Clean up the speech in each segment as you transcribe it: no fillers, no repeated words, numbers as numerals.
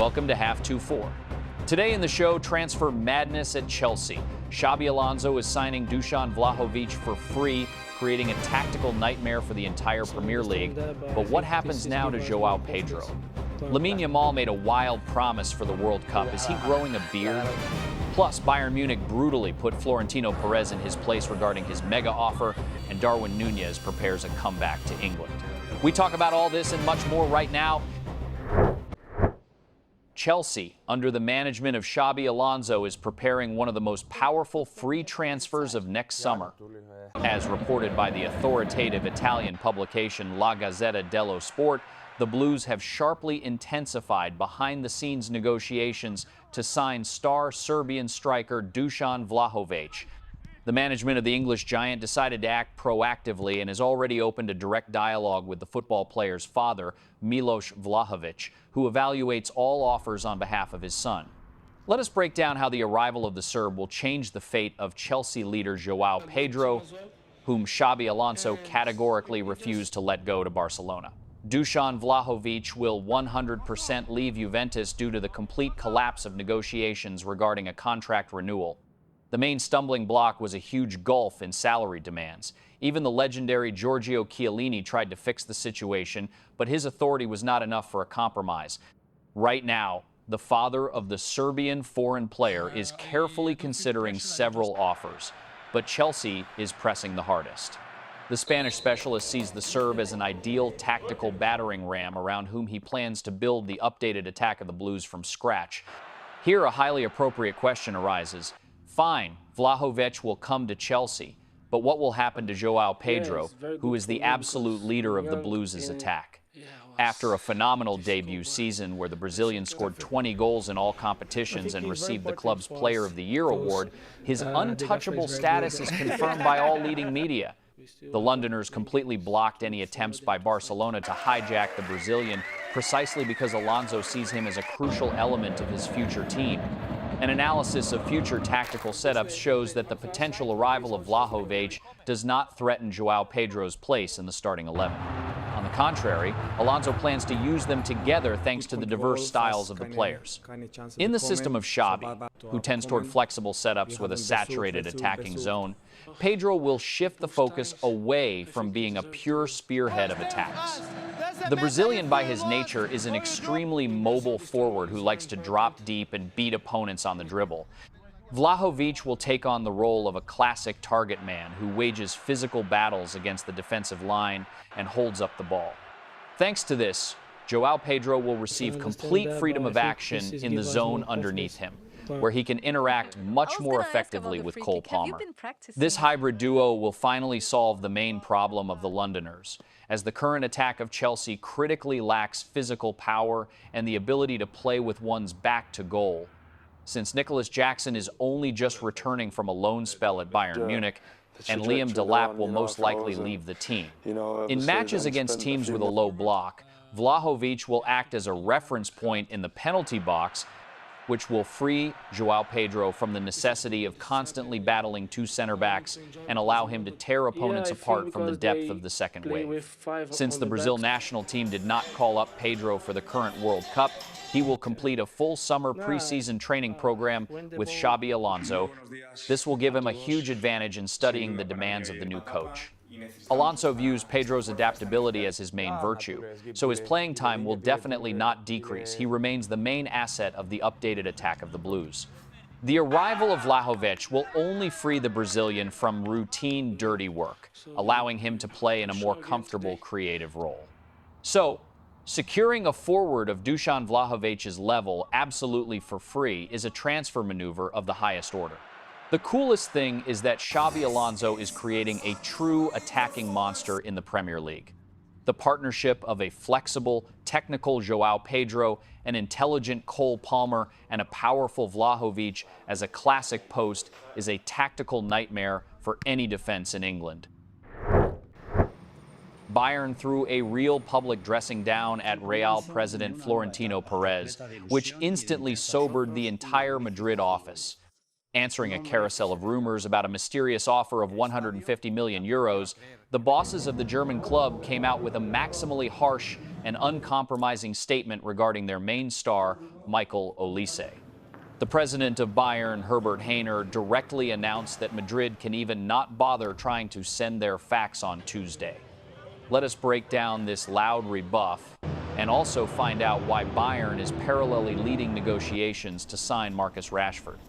Welcome to Half 2-4. Today in the show, transfer madness at Chelsea. Xabi Alonso is signing Dusan Vlahovic for free, creating a tactical nightmare for the entire Premier League. But what happens now to Joao Pedro? Lamine Yamal made a wild promise for the World Cup. Is he growing a beard? Plus, Bayern Munich brutally put Florentino Perez in his place regarding his mega offer, and Darwin Nunez prepares a comeback to England. We talk about all this and much more right now. Chelsea, under the management of Xabi Alonso, is preparing one of the most powerful free transfers of next summer. As reported by the authoritative Italian publication La Gazzetta dello Sport, the Blues have sharply intensified behind-the-scenes negotiations to sign star Serbian striker Dusan Vlahovic. The management of the English giant decided to act proactively and has already opened a direct dialogue with the football player's father, Milos Vlahovic, who evaluates all offers on behalf of his son. Let us break down how the arrival of the Serb will change the fate of Chelsea leader Joao Pedro, whom Xabi Alonso categorically refused to let go to Barcelona. Dusan Vlahovic will 100% leave Juventus due to the complete collapse of negotiations regarding a contract renewal. The main stumbling block was a huge gulf in salary demands. Even the legendary Giorgio Chiellini tried to fix the situation, but his authority was not enough for a compromise. Right now, the father of the Serbian foreign player is carefully considering several offers, but Chelsea is pressing the hardest. The Spanish specialist sees the Serb as an ideal tactical battering ram around whom he plans to build the updated attack of the Blues from scratch. Here, a highly appropriate question arises. Fine, Vlahovic will come to Chelsea, but what will happen to Joao Pedro, who is the absolute leader of the Blues' attack? After a phenomenal debut season where the Brazilian scored 20 goals in all competitions and received the club's Player of the Year award, his untouchable status is confirmed by all leading media. The Londoners completely blocked any attempts by Barcelona to hijack the Brazilian, precisely because Alonso sees him as a crucial element of his future team. An analysis of future tactical setups shows that the potential arrival of Vlahovic does not threaten Joao Pedro's place in the starting 11. On the contrary, Alonso plans to use them together thanks to the diverse styles of the players. In the system of Xabi, who tends toward flexible setups with a saturated attacking zone, Pedro will shift the focus away from being a pure spearhead of attacks. The Brazilian, by his nature, is an extremely mobile forward who likes to drop deep and beat opponents on the dribble. Vlahovic will take on the role of a classic target man who wages physical battles against the defensive line and holds up the ball. Thanks to this, Joao Pedro will receive complete freedom of action in the zone underneath him, where he can interact much more effectively with Cole Palmer. This hybrid duo will finally solve the main problem of the Londoners, as the current attack of Chelsea critically lacks physical power and the ability to play with one's back to goal. Since Nicholas Jackson is only just returning from a loan spell at Bayern Munich, and Liam Delap will most likely leave the team. In matches against teams with a low block, Vlahovic will act as a reference point in the penalty box, which will free Joao Pedro from the necessity of constantly battling two center backs and allow him to tear opponents apart from the depth of the second wave. Since the Brazil national team did not call up Pedro for the current World Cup, he will complete a full summer preseason training program with Xabi Alonso. This will give him a huge advantage in studying the demands of the new coach. Alonso views Pedro's adaptability as his main virtue, so his playing time will definitely not decrease. He remains the main asset of the updated attack of the Blues. The arrival of Vlahovic will only free the Brazilian from routine dirty work, allowing him to play in a more comfortable creative role. So, securing a forward of Dusan Vlahovic's level absolutely for free is a transfer maneuver of the highest order. The coolest thing is that Xabi Alonso is creating a true attacking monster in the Premier League. The partnership of a flexible, technical Joao Pedro, an intelligent Cole Palmer, and a powerful Vlahovic as a classic post is a tactical nightmare for any defense in England. Bayern threw a real public dressing down at Real president Florentino Perez, which instantly sobered the entire Madrid office. Answering a carousel of rumors about a mysterious offer of 150 million euros, the bosses of the German club came out with a maximally harsh and uncompromising statement regarding their main star, Michael Olise. The president of Bayern, Herbert Hainer, directly announced that Madrid can even not bother trying to send their fax on Tuesday. Let us break down this loud rebuff and also find out why Bayern is parallelly leading negotiations to sign Marcus Rashford.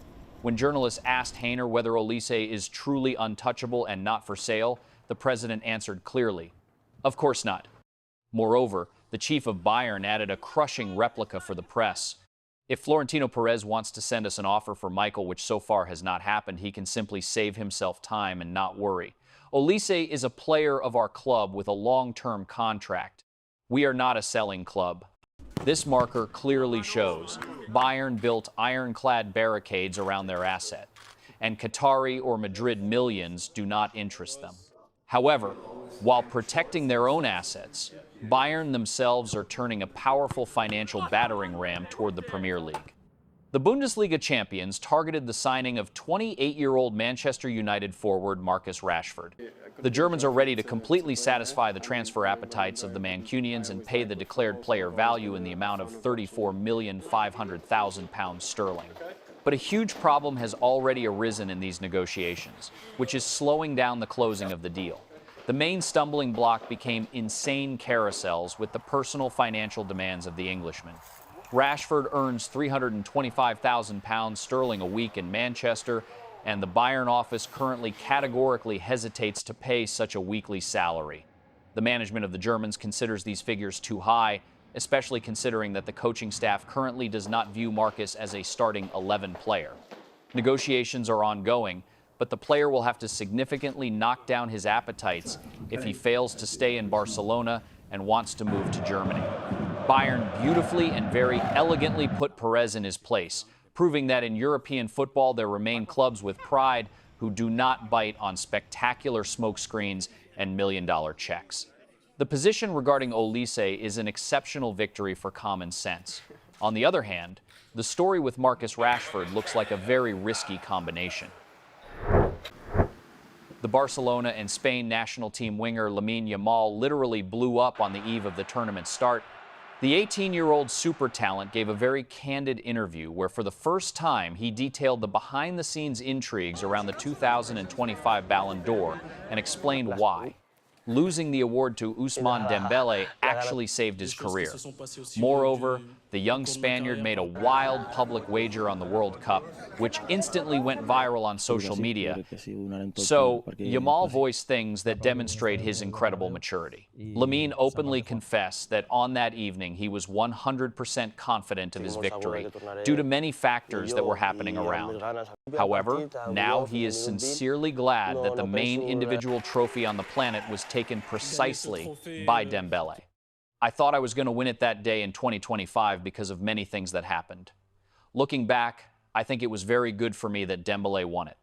When journalists asked Hainer whether Olise is truly untouchable and not for sale, the president answered clearly, "Of course not." Moreover, the chief of Bayern added a crushing replica for the press. If Florentino Perez wants to send us an offer for Michael, which so far has not happened, he can simply save himself time and not worry. Olise is a player of our club with a long-term contract. We are not a selling club. This marker clearly shows Bayern built ironclad barricades around their asset, and Qatari or Madrid millions do not interest them. However, while protecting their own assets, Bayern themselves are turning a powerful financial battering ram toward the Premier League. The Bundesliga champions targeted the signing of 28-year-old Manchester United forward Marcus Rashford. The Germans are ready to completely satisfy the transfer appetites of the Mancunians and pay the declared player value in the amount of £34,500,000 But a huge problem has already arisen in these negotiations, which is slowing down the closing of the deal. The main stumbling block became insane carousels with the personal financial demands of the Englishman. Rashford earns £325,000 a week in Manchester, and the Bayern office currently categorically hesitates to pay such a weekly salary. The management of the Germans considers these figures too high, especially considering that the coaching staff currently does not view Marcus as a starting 11 player. Negotiations are ongoing, but the player will have to significantly knock down his appetites if he fails to stay in Barcelona and wants to move to Germany. Bayern beautifully and very elegantly put Perez in his place, proving that in European football there remain clubs with pride who do not bite on spectacular smokescreens and million-dollar checks. The position regarding Olise is an exceptional victory for common sense. On the other hand, the story with Marcus Rashford looks like a very risky combination. The Barcelona and Spain national team winger Lamine Yamal literally blew up on the eve of the tournament's start. The 18-year-old super talent gave a very candid interview where for the first time he detailed the behind-the-scenes intrigues around the 2025 Ballon d'Or and explained why. Losing the award to Ousmane Dembele actually saved his career. Moreover, the young Spaniard made a wild public wager on the World Cup, which instantly went viral on social media. So, Yamal voiced things that demonstrate his incredible maturity. Lamine openly confessed that on that evening he was 100% confident of his victory due to many factors that were happening around. However, now he is sincerely glad that the main individual trophy on the planet was taken precisely by Dembele. I thought I was going to win it that day in 2025 because of many things that happened. Looking back, I think it was very good for me that Dembele won it.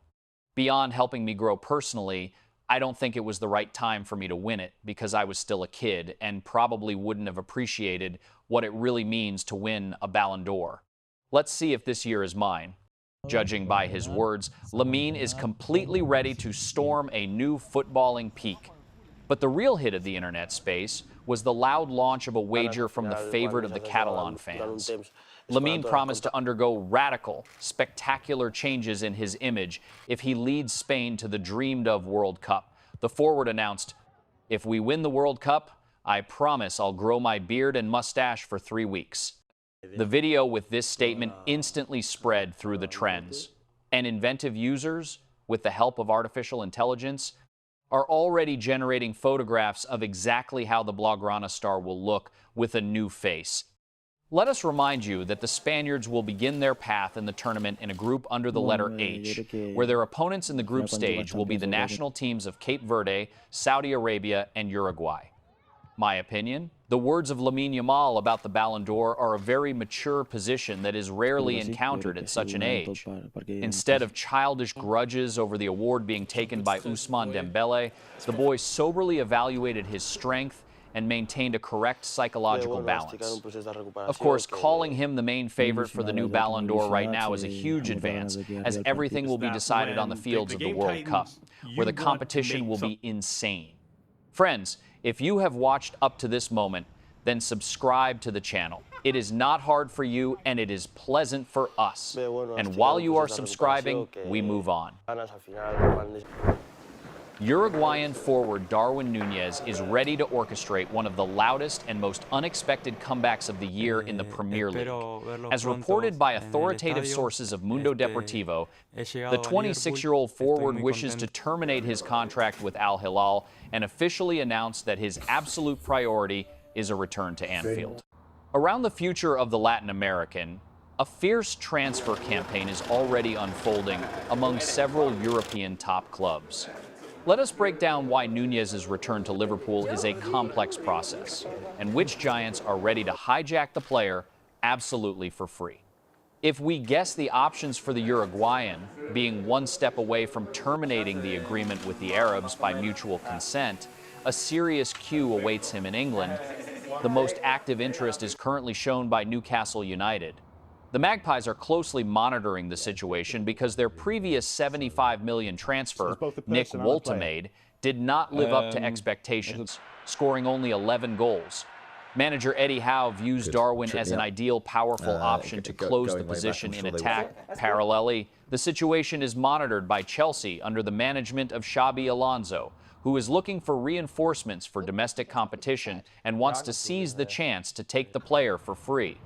Beyond helping me grow personally, I don't think it was the right time for me to win it because I was still a kid and probably wouldn't have appreciated what it really means to win a Ballon d'Or. Let's see if this year is mine. Judging by his words, Lamine is completely ready to storm a new footballing peak. But the real hit of the internet space was the loud launch of a wager from the favorite of the Catalan fans. Lamine promised to undergo radical, spectacular changes in his image if he leads Spain to the dreamed-of World Cup. The forward announced, "If we win the World Cup, I promise I'll grow my beard and mustache for 3 weeks." The video with this statement instantly spread through the trends, and inventive users, with the help of artificial intelligence, are already generating photographs of exactly how the Blaugrana star will look with a new face. Let us remind you that the Spaniards will begin their path in the tournament in a group under the letter H, where their opponents in the group stage will be the national teams of Cape Verde, Saudi Arabia, and Uruguay. My opinion, the words of Lamine Yamal about the Ballon d'Or are a very mature position that is rarely encountered at such an age. Instead of childish grudges over the award being taken by Ousmane Dembele, the boy soberly evaluated his strength and maintained a correct psychological balance. Of course, calling him the main favorite for the new Ballon d'Or right now is a huge advance, as everything will be decided on the fields of the World Cup, where the competition will be insane. Friends, if you have watched up to this moment, then subscribe to the channel. It is not hard for you, and it is pleasant for us. And while you are subscribing, we move on. Uruguayan forward Darwin Nunez is ready to orchestrate one of the loudest and most unexpected comebacks of the year in the Premier League. As reported by authoritative sources of Mundo Deportivo, the 26-year-old forward wishes to terminate his contract with Al Hilal and officially announced that his absolute priority is a return to Anfield. Around the future of the Latin American, a fierce transfer campaign is already unfolding among several European top clubs. Let us break down why Nunez's return to Liverpool is a complex process, and which giants are ready to hijack the player absolutely for free. If we guess the options for the Uruguayan, being one step away from terminating the agreement with the Arabs by mutual consent, a serious queue awaits him in England. The most active interest is currently shown by Newcastle United. The Magpies are closely monitoring the situation because their previous $75 million transfer, Nick Woltemade, did not live up to expectations, scoring only 11 goals. Manager Eddie Howe views Darwin as an ideal, powerful option to close the position in attack. Parallelly, the situation is monitored by Chelsea under the management of Xabi Alonso, who is looking for reinforcements for domestic competition and wants to seize the chance to take the player for free.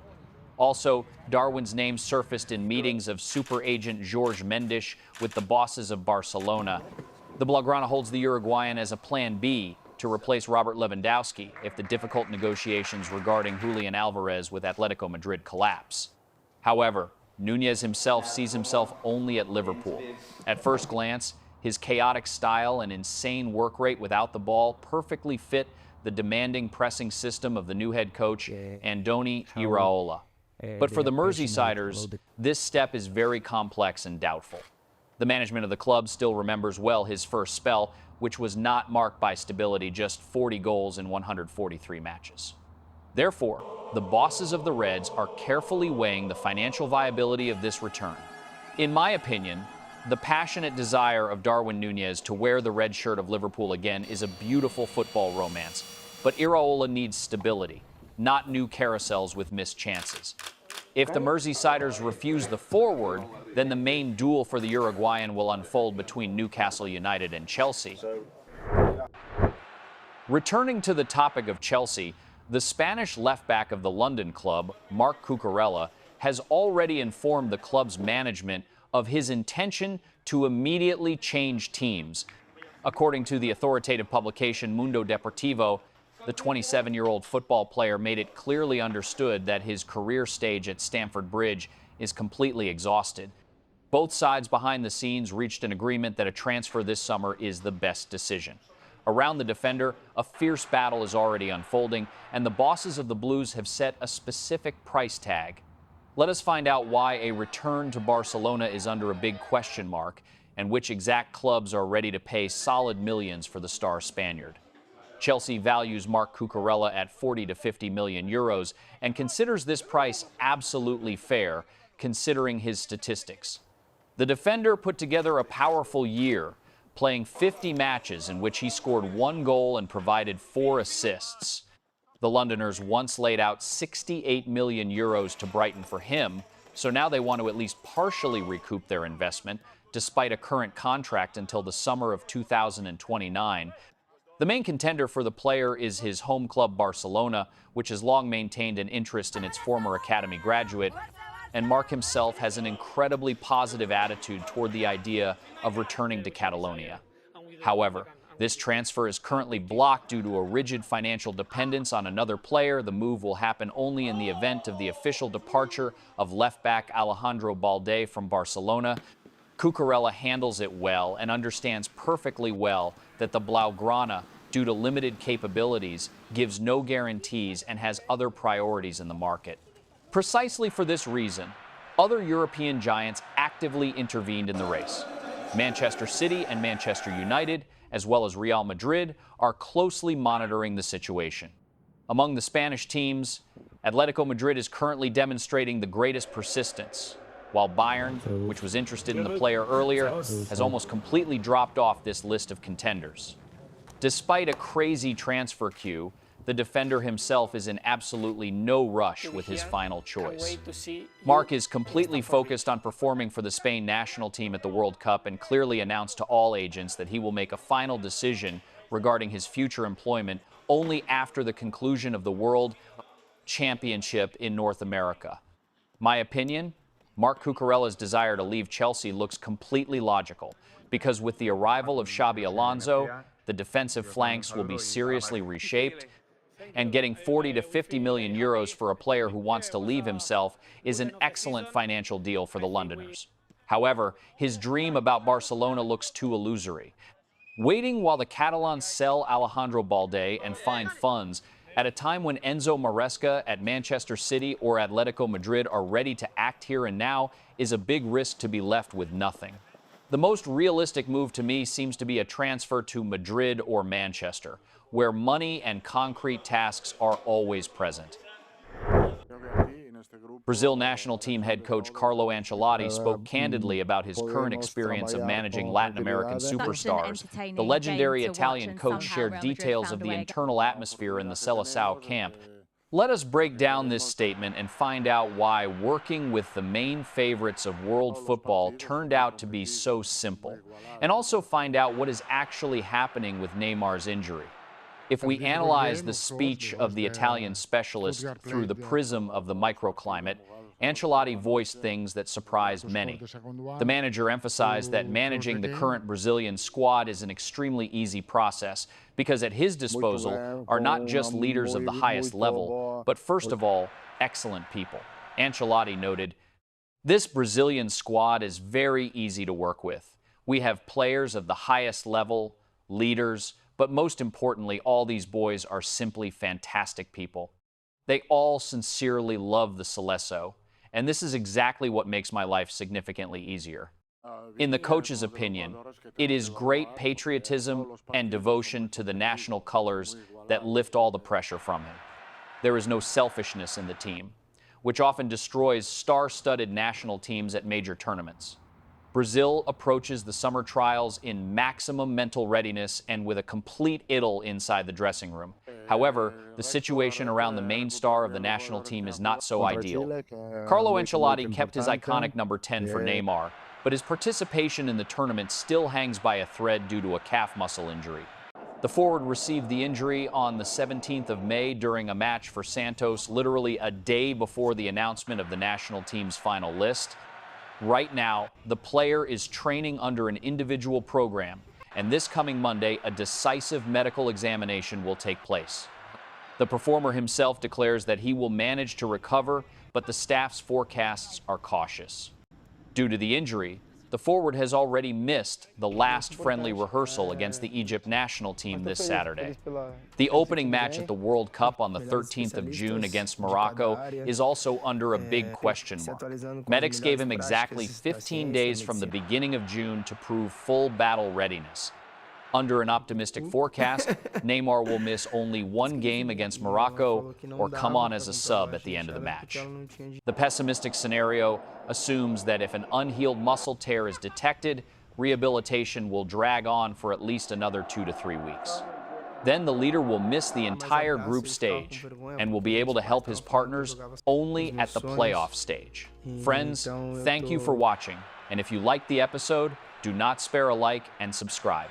Also, Darwin's name surfaced in meetings of super agent Jorge Mendes with the bosses of Barcelona. The Blaugrana holds the Uruguayan as a plan B to replace Robert Lewandowski if the difficult negotiations regarding Julian Alvarez with Atletico Madrid collapse. However, Nunez himself sees himself only at Liverpool. At first glance, his chaotic style and insane work rate without the ball perfectly fit the demanding pressing system of the new head coach, Andoni Iraola. But for the Merseysiders, this step is very complex and doubtful. The management of the club still remembers well his first spell, which was not marked by stability, just 40 goals in 143 matches. Therefore, the bosses of the Reds are carefully weighing the financial viability of this return. In my opinion, the passionate desire of Darwin Nunez to wear the red shirt of Liverpool again is a beautiful football romance, but Iraola needs stability, not new carousels with missed chances. If the Merseysiders refuse the forward, then the main duel for the Uruguayan will unfold between Newcastle United and Chelsea. Returning to the topic of Chelsea, the Spanish left-back of the London club, Marc Cucurella, has already informed the club's management of his intention to immediately change teams. According to the authoritative publication Mundo Deportivo, the 27-year-old football player made it clearly understood that his career stage at Stamford Bridge is completely exhausted. Both sides behind the scenes reached an agreement that a transfer this summer is the best decision. Around the defender, a fierce battle is already unfolding, and the bosses of the Blues have set a specific price tag. Let us find out why a return to Barcelona is under a big question mark, and which exact clubs are ready to pay solid millions for the star Spaniard. Chelsea values Marc Cucurella at 40 to 50 million euros and considers this price absolutely fair, considering his statistics. The defender put together a powerful year, playing 50 matches in which he scored 1 goal and provided 4 assists. The Londoners once laid out 68 million euros to Brighton for him, so now they want to at least partially recoup their investment, despite a current contract until the summer of 2029. The main contender for the player is his home club Barcelona, which has long maintained an interest in its former academy graduate, and Marc himself has an incredibly positive attitude toward the idea of returning to Catalonia. However, this transfer is currently blocked due to a rigid financial dependence on another player. The move will happen only in the event of the official departure of left-back Alejandro Balde from Barcelona. Cucurella handles it well and understands perfectly well that the Blaugrana, due to limited capabilities, gives no guarantees and has other priorities in the market. Precisely for this reason, other European giants actively intervened in the race. Manchester City and Manchester United, as well as Real Madrid, are closely monitoring the situation. Among the Spanish teams, Atletico Madrid is currently demonstrating the greatest persistence, while Bayern, which was interested in the player earlier, has almost completely dropped off this list of contenders. Despite a crazy transfer queue, the defender himself is in absolutely no rush with his final choice. Marc is completely focused on performing for the Spain national team at the World Cup and clearly announced to all agents that he will make a final decision regarding his future employment only after the conclusion of the World Championship in North America. My opinion, Marc Cucurella's desire to leave Chelsea looks completely logical, because with the arrival of Xabi Alonso, the defensive flanks will be seriously reshaped, and getting 40 to 50 million euros for a player who wants to leave himself is an excellent financial deal for the Londoners. However, his dream about Barcelona looks too illusory. Waiting while the Catalans sell Alejandro Balde and find funds at a time when Enzo Maresca at Manchester City or Atletico Madrid are ready to act here and now is a big risk to be left with nothing. The most realistic move to me seems to be a transfer to Madrid or Manchester, where money and concrete tasks are always present. Brazil national team head coach Carlo Ancelotti spoke candidly about his current experience of managing Latin American superstars. The legendary Italian coach shared details of the internal atmosphere in the Seleção camp. Let us break down this statement and find out why working with the main favorites of world football turned out to be so simple, and also find out what is actually happening with Neymar's injury. If we analyze the speech of the Italian specialist through the prism of the microclimate, Ancelotti voiced things that surprised many. The manager emphasized that managing the current Brazilian squad is an extremely easy process because at his disposal are not just leaders of the highest level, but first of all, excellent people. Ancelotti noted, "This Brazilian squad is very easy to work with. We have players of the highest level, leaders, but most importantly, all these boys are simply fantastic people. They all sincerely love the Seleção, and this is exactly what makes my life significantly easier." In the coach's opinion, it is great patriotism and devotion to the national colors that lift all the pressure from him. There is no selfishness in the team, which often destroys star-studded national teams at major tournaments. Brazil approaches the summer trials in maximum mental readiness and with a complete idyll inside the dressing room. However, the situation around the main star of the national team is not so ideal. Carlo Ancelotti kept his iconic number 10 for Neymar, but his participation in the tournament still hangs by a thread due to a calf muscle injury. The forward received the injury on the 17th of May during a match for Santos, literally a day before the announcement of the national team's final list. Right now, the player is training under an individual program, and this coming Monday, a decisive medical examination will take place. The performer himself declares that he will manage to recover, but the staff's forecasts are cautious. Due to the injury, the forward has already missed the last friendly rehearsal against the Egypt national team this Saturday. The opening match at the World Cup on the 13th of June against Morocco is also under a big question mark. Medics gave him exactly 15 days from the beginning of June to prove full battle readiness. Under an optimistic forecast, Neymar will miss only one game against Morocco or come on as a sub at the end of the match. The pessimistic scenario assumes that if an unhealed muscle tear is detected, rehabilitation will drag on for at least another 2 to 3 weeks. Then the leader will miss the entire group stage and will be able to help his partners only at the playoff stage. Friends, thank you for watching, and if you liked the episode, do not spare a like and subscribe.